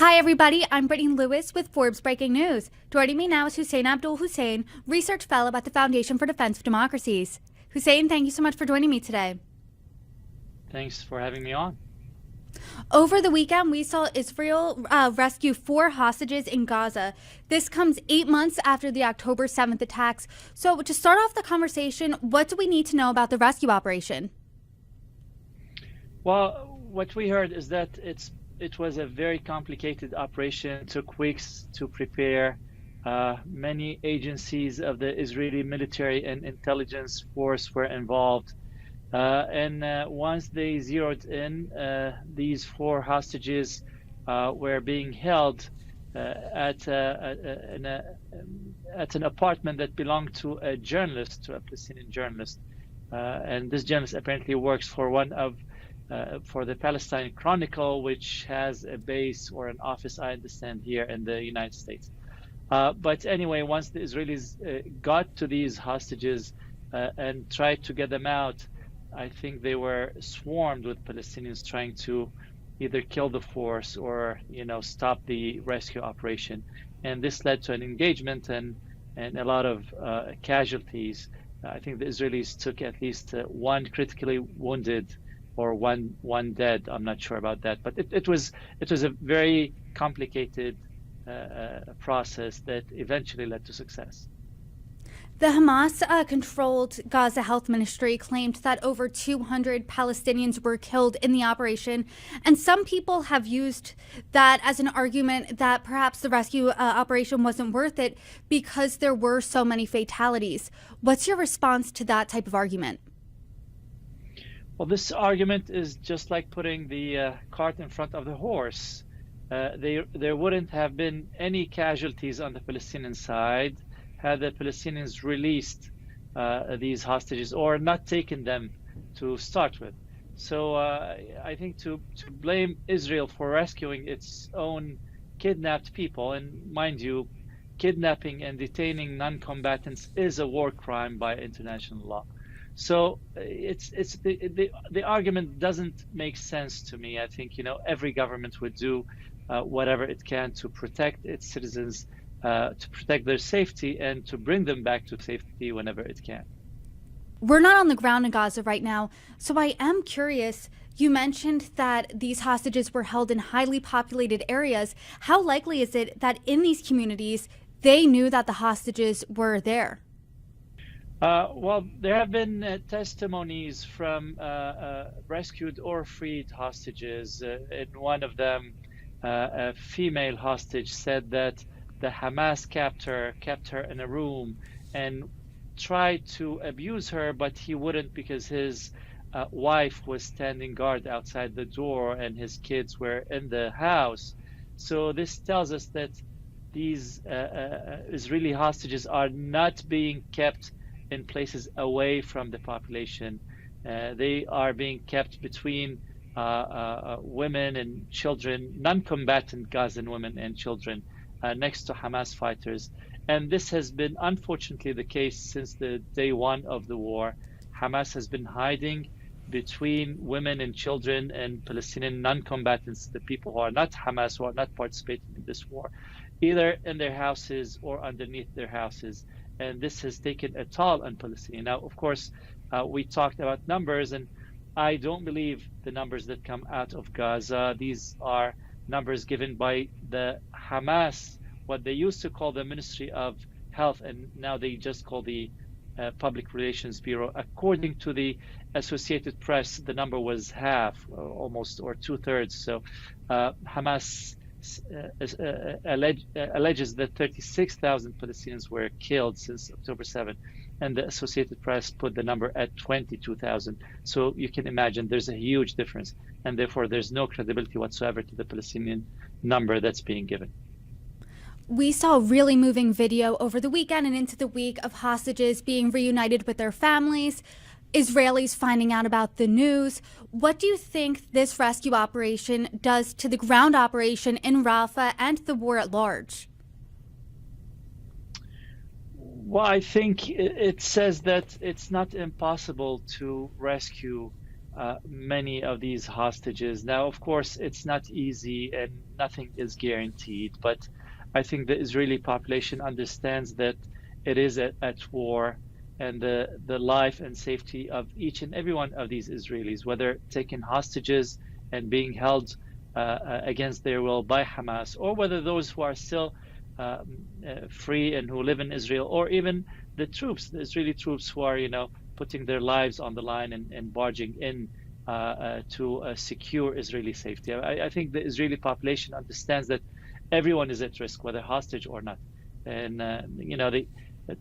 Hi everybody, I'm Brittany Lewis with Forbes Breaking News. Joining me now is Hussain Abdul-Hussain, Research Fellow at the Foundation for Defense of Democracies. Hussain, thank you so much for joining me today. Thanks for having me on. Over the weekend, we saw Israel rescue 4 hostages in Gaza. This comes 8 months after the October 7th attacks. So to start off the conversation, what do we need to know about the rescue operation? Well, what we heard is that it was a very complicated operation. It took weeks to prepare. Many agencies of the Israeli military and intelligence force were involved. And once they zeroed in, these 4 hostages were being held at an apartment that belonged to a journalist, to a Palestinian journalist. And this journalist apparently works for for the Palestine Chronicle, which has a base or an office, I understand, here in the United States. But anyway, once the Israelis got to these hostages and tried to get them out, I think they were swarmed with Palestinians trying to either kill the force or, stop the rescue operation. And this led to an engagement and a lot of casualties. I think the Israelis took at least 1 critically wounded or one dead. I'm not sure about that, but it was a very complicated process that eventually led to success. The Hamas-controlled Gaza Health Ministry claimed that over 200 Palestinians were killed in the operation, and some people have used that as an argument that perhaps the rescue operation wasn't worth it because there were so many fatalities. What's your response to that type of argument? Well, this argument is just like putting the cart in front of the horse. There wouldn't have been any casualties on the Palestinian side had the Palestinians released these hostages or not taken them to start with. So I think to blame Israel for rescuing its own kidnapped people, and mind you, kidnapping and detaining non-combatants is a war crime by international law. So the argument doesn't make sense to me. I think every government would do whatever it can to protect its citizens, to protect their safety, and to bring them back to safety whenever it can. We're not on the ground in Gaza right now, so I am curious. You mentioned that these hostages were held in highly populated areas. How likely is it that in these communities they knew that the hostages were there? Well, there have been testimonies from rescued or freed hostages. In one of them, a female hostage said that the Hamas kept her in a room and tried to abuse her, but he wouldn't because his wife was standing guard outside the door and his kids were in the house. So this tells us that these Israeli hostages are not being kept in places away from the population. They are being kept between women and children, non-combatant Gazan women and children, next to Hamas fighters. And this has been unfortunately the case since the day 1 of the war. Hamas has been hiding between women and children and Palestinian non-combatants, the people who are not Hamas, who are not participating in this war, either in their houses or underneath their houses. And this has taken a toll on Palestinians. Now, of course, we talked about numbers, and I don't believe the numbers that come out of Gaza. These are numbers given by the Hamas, what they used to call the Ministry of Health, and now they just call the Public Relations Bureau. According to the Associated Press, the number was half, almost, or 2/3. So Hamas alleges that 36,000 Palestinians were killed since October 7th, and the Associated Press put the number at 22,000. So you can imagine there's a huge difference, and therefore there's no credibility whatsoever to the Palestinian number that's being given. We saw really moving video over the weekend and into the week of hostages being reunited with their families, Israelis finding out about the news. What do you think this rescue operation does to the ground operation in Rafah and the war at large? Well, I think it says that it's not impossible to rescue many of these hostages. Now, of course, it's not easy and nothing is guaranteed, but I think the Israeli population understands that it is at war, and the life and safety of each and every one of these Israelis, whether taken hostages and being held against their will by Hamas, or whether those who are still free and who live in Israel, or even the troops, the Israeli troops who are, putting their lives on the line and barging in to secure Israeli safety. I think the Israeli population understands that everyone is at risk, whether hostage or not. And,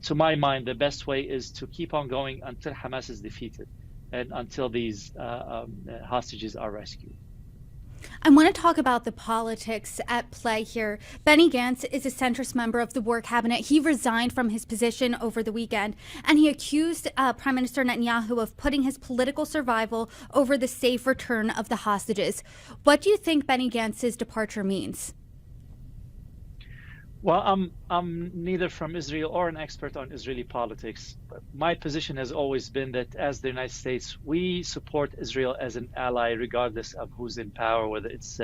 to my mind, the best way is to keep on going until Hamas is defeated and until these hostages are rescued. I want to talk about the politics at play here. Benny Gantz is a centrist member of the War Cabinet. He resigned from his position over the weekend, and he accused Prime Minister Netanyahu of putting his political survival over the safe return of the hostages. What do you think Benny Gantz's departure means? Well, I'm neither from Israel or an expert on Israeli politics. But my position has always been that as the United States, we support Israel as an ally, regardless of who's in power, whether it's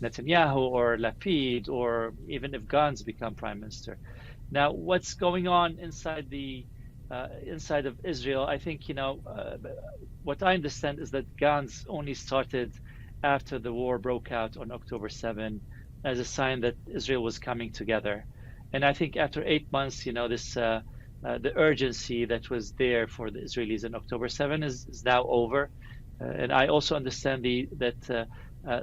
Netanyahu or Lapid, or even if Gantz become prime minister. Now, what's going on inside of Israel? I think what I understand is that Gantz only started after the war broke out on October 7. As a sign that Israel was coming together. And I think after 8 months, the urgency that was there for the Israelis on October 7 is now over. And I also understand that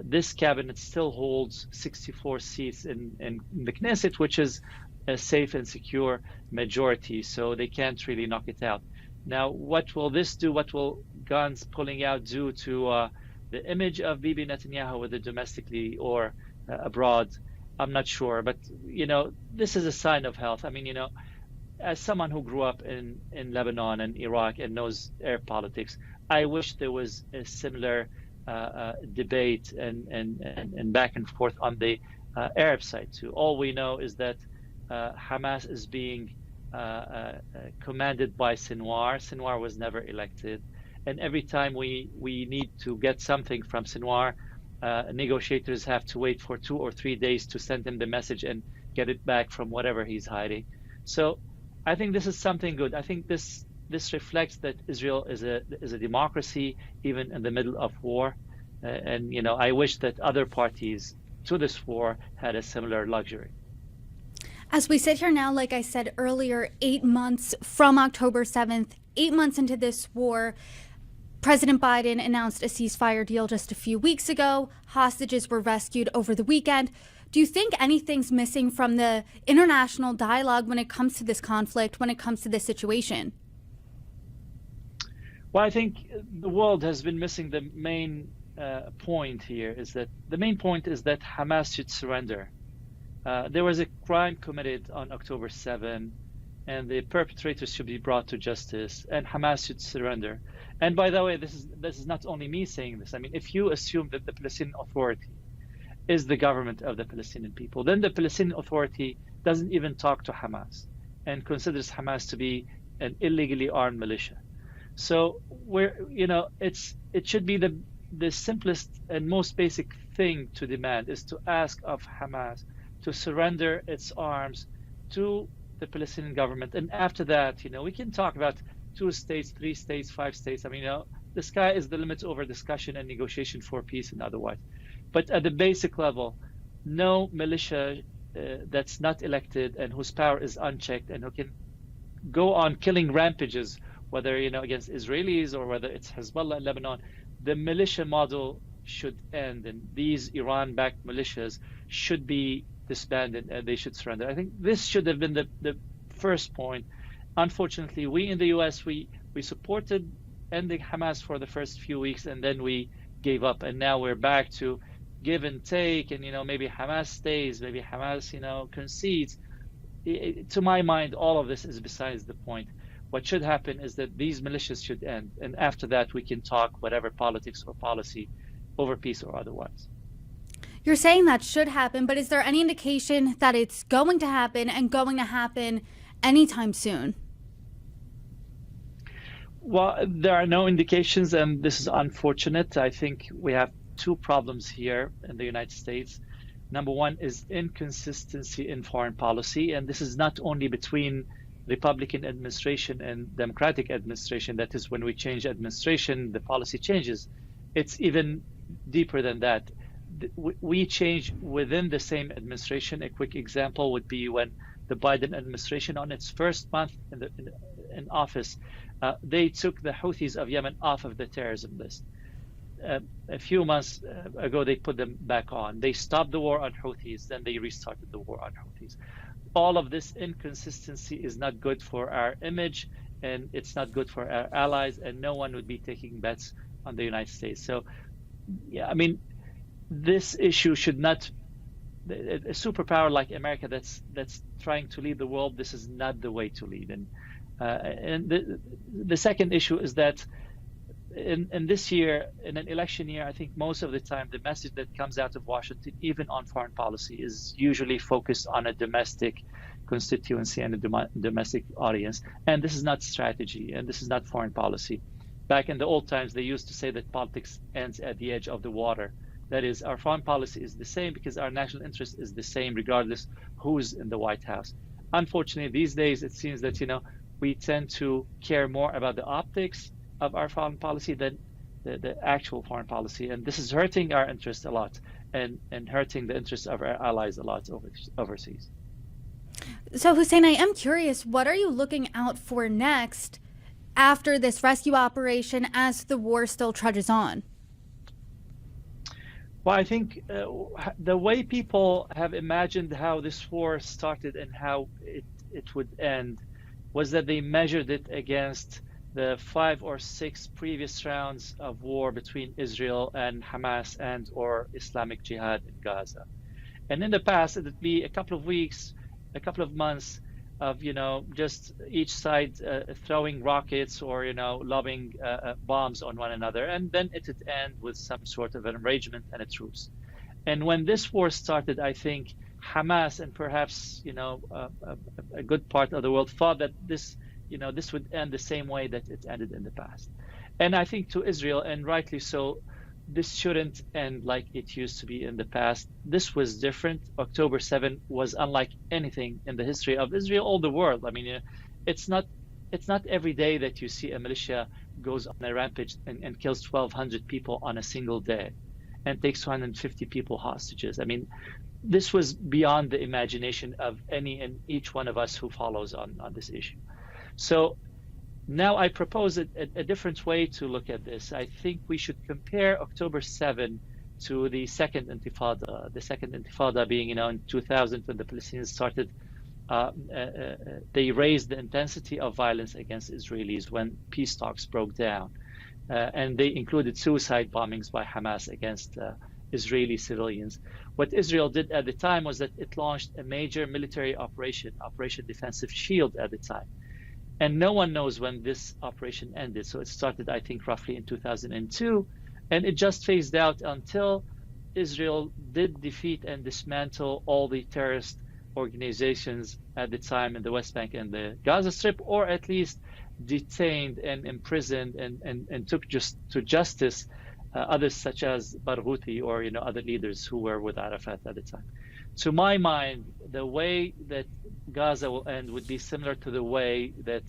this cabinet still holds 64 seats in the Knesset, which is a safe and secure majority, so they can't really knock it out. Now, what will this do? What will Gantz pulling out do to the image of Bibi Netanyahu, whether domestically or abroad? I'm not sure, but this is a sign of health. I mean, as someone who grew up in Lebanon and Iraq and knows Arab politics, I wish there was a similar debate and back and forth on the Arab side too. All we know is that Hamas is being commanded by Sinwar. Sinwar was never elected, and every time we need to get something from Sinwar, negotiators have to wait for 2 or 3 days to send him the message and get it back from whatever he's hiding. So I think this is something good. I think this reflects that Israel is a democracy, even in the middle of war. And I wish that other parties to this war had a similar luxury. As we sit here now, like I said earlier, 8 months from October 7th, 8 months into this war, President Biden announced a ceasefire deal just a few weeks ago. Hostages were rescued over the weekend. Do you think anything's missing from the international dialogue when it comes to this conflict, when it comes to this situation? Well, I think the world has been missing the main point here. The main point is that Hamas should surrender. There was a crime committed on October 7, and the perpetrators should be brought to justice, and Hamas should surrender. And by the way, this is not only me saying this. I mean, if you assume that the Palestinian Authority is the government of the Palestinian people, then the Palestinian Authority doesn't even talk to Hamas and considers Hamas to be an illegally armed militia. So it should be the simplest and most basic thing to demand is to ask of Hamas to surrender its arms to the Palestinian government. And after that, we can talk about 2 states, 3 states, 5 states. I mean, the sky is the limit over discussion and negotiation for peace and otherwise. But at the basic level, no militia that's not elected and whose power is unchecked and who can go on killing rampages, whether against Israelis or whether it's Hezbollah in Lebanon, the militia model should end, and these Iran-backed militias should be disbanded and they should surrender. I think this should have been the first point. Unfortunately, we in the U.S. we supported ending Hamas for the first few weeks, and then we gave up, and now we're back to give and take, and maybe Hamas stays, maybe Hamas concedes. To my mind, all of this is besides the point. What should happen is that these militias should end, and after that we can talk whatever politics or policy over peace or otherwise. You're saying that should happen, but is there any indication that it's going to happen and going to happen anytime soon? Well, there are no indications, and this is unfortunate. I think we have two problems here in the United States. Number one is inconsistency in foreign policy, and this is not only between Republican administration and Democratic administration. That is, when we change administration, the policy changes. It's even deeper than that. We change within the same administration. A quick example would be when the Biden administration, on its first month in office, they took the Houthis of Yemen off of the terrorism list. A few months ago, they put them back on. They stopped the war on Houthis, then they restarted the war on Houthis. All of this inconsistency is not good for our image, and it's not good for our allies, and no one would be taking bets on the United States. So, yeah, I mean, this issue should not, a superpower like America that's trying to lead the world, this is not the way to lead. And the second issue is that in this year, in an election year, I think most of the time the message that comes out of Washington, even on foreign policy, is usually focused on a domestic constituency and a domestic audience. And this is not strategy, and this is not foreign policy. Back in the old times, they used to say that politics ends at the edge of the water. That is, our foreign policy is the same because our national interest is the same, regardless who's in the White House. Unfortunately, these days, it seems that, we tend to care more about the optics of our foreign policy than the actual foreign policy. And this is hurting our interests a lot and hurting the interests of our allies a lot overseas. So, Hussain, I am curious, what are you looking out for next after this rescue operation as the war still trudges on? Well, I think the way people have imagined how this war started and how it would end was that they measured it against the 5 or 6 previous rounds of war between Israel and Hamas and or Islamic Jihad in Gaza. And in the past, it would be a couple of weeks, a couple of months of, just each side throwing rockets or, lobbing bombs on one another. And then it would end with some sort of an arrangement and a truce. And when this war started, I think Hamas and perhaps, a good part of the world thought that this would end the same way that it ended in the past. And I think to Israel, and rightly so, this shouldn't end like it used to be in the past. This was different. October 7 was unlike anything in the history of Israel or the world. I mean, it's not every day that you see a militia goes on a rampage and kills 1,200 people on a single day and takes 250 people hostages. I mean, this was beyond the imagination of any and each one of us who follows on this issue. So now I propose a different way to look at this. I think we should compare October 7 to the Second Intifada. The Second Intifada being, in 2000 when the Palestinians started, they raised the intensity of violence against Israelis when peace talks broke down. And they included suicide bombings by Hamas against Israeli civilians. What Israel did at the time was that it launched a major military operation, Operation Defensive Shield at the time. And no one knows when this operation ended. So it started, I think, roughly in 2002, and it just phased out until Israel did defeat and dismantle all the terrorist organizations at the time in the West Bank and the Gaza Strip, or at least detained and imprisoned and took just to justice others such as Barghouti or other leaders who were with Arafat at the time. To my mind, the way that Gaza will end would be similar to the way that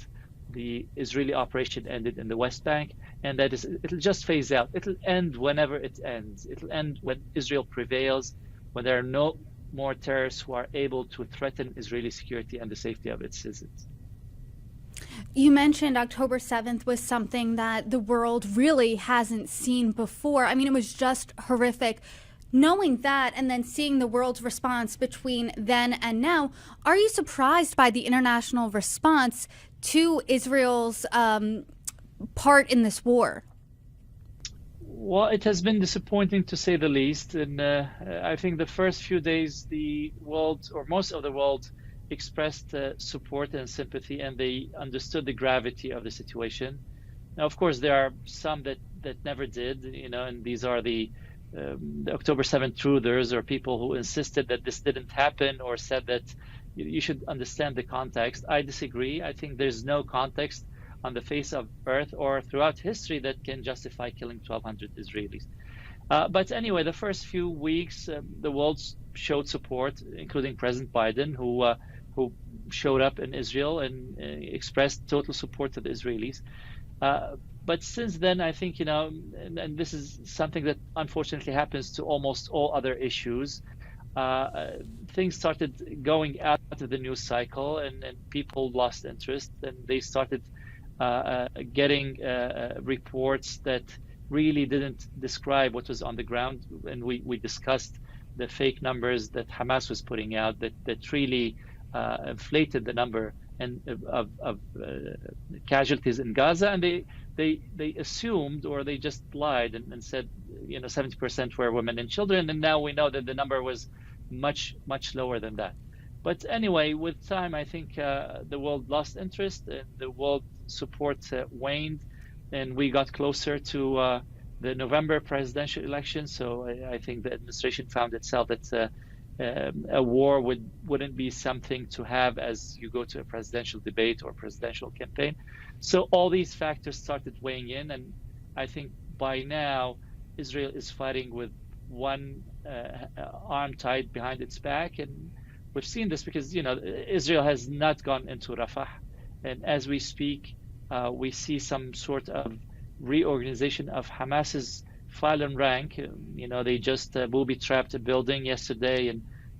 the Israeli operation ended in the West Bank, and that is, it'll just phase out. It'll end whenever it ends. It'll end when Israel prevails, when there are no more terrorists who are able to threaten Israeli security and the safety of its citizens. You mentioned October 7th was something that the world really hasn't seen before. I mean, it was just horrific. Knowing that and then seeing the world's response between then and now, are you surprised by the international response to Israel's part in this war? Well, it has been disappointing to say the least. And I think the first few days, the world, or most of the world, expressed support and sympathy, and they understood the gravity of the situation. Now, of course, there are some that never did, and these are the October 7th truthers, or people who insisted that this didn't happen, or said that you should understand the context. I disagree. I think there's no context on the face of earth or throughout history that can justify killing 1,200 Israelis. But anyway, the first few weeks, the world showed support, including President Biden, who showed up in Israel and expressed total support to the Israelis. But since then, I think, and this is something that unfortunately happens to almost all other issues, things started going out of the news cycle, and people lost interest, and they started getting reports that really didn't describe what was on the ground. And we discussed the fake numbers that Hamas was putting out that really inflated the number of casualties in Gaza, and they assumed, or they just lied and said 70% were women and children, and now we know that the number was much lower than that. But anyway, with time, I think the world lost interest, and the world support waned, and we got closer to the November presidential election. So I think the administration found itself that a war wouldn't be something to have as you go to a presidential debate or presidential campaign. So all these factors started weighing in, and I think by now Israel is fighting with one arm tied behind its back, and we've seen this because Israel has not gone into Rafah, and as we speak, we see some sort of reorganization of Hamas's fallen rank. They just booby-trapped a building yesterday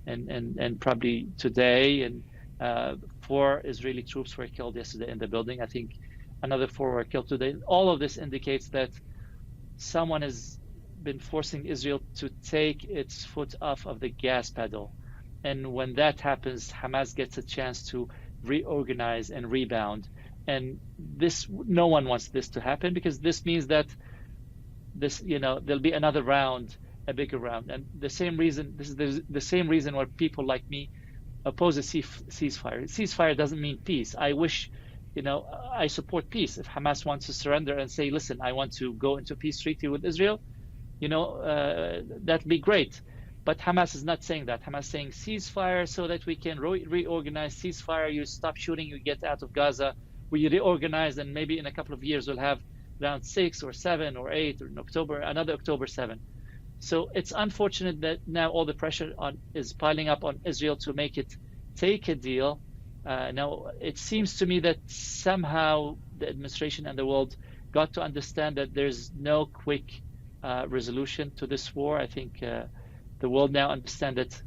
and probably today, and 4 Israeli troops were killed yesterday in the building. I think another 4 were killed today. All of this indicates that someone has been forcing Israel to take its foot off of the gas pedal. And when that happens, Hamas gets a chance to reorganize and rebound. And no one wants this to happen, because this means that there'll be another round, a bigger round. And the same reason, this is the same reason why people like me oppose a ceasefire. Ceasefire doesn't mean peace. I wish, I support peace. If Hamas wants to surrender and say, listen, I want to go into a peace treaty with Israel, that'd be great. But Hamas is not saying that. Hamas is saying ceasefire so that we can reorganize. Ceasefire, you stop shooting, you get out of Gaza, we reorganize, and maybe in a couple of years we'll have round 6 or 7 or 8 or in October, another October 7. So it's unfortunate that now all the pressure is piling up on Israel to make it take a deal. Now, it seems to me that somehow the administration and the world got to understand that there's no quick resolution to this war. I think the world now understands that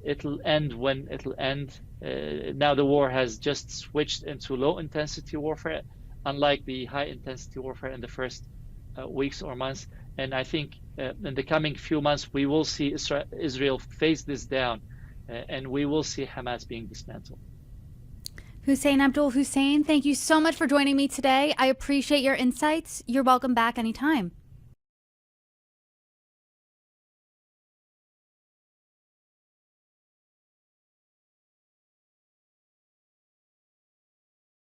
it'll end when it'll end. Now the war has just switched into low-intensity warfare, unlike the high-intensity warfare in the first weeks or months. And I think in the coming few months, we will see Israel face this down, and we will see Hamas being dismantled. Hussain Abdul-Hussain, thank you so much for joining me today. I appreciate your insights. You're welcome back anytime.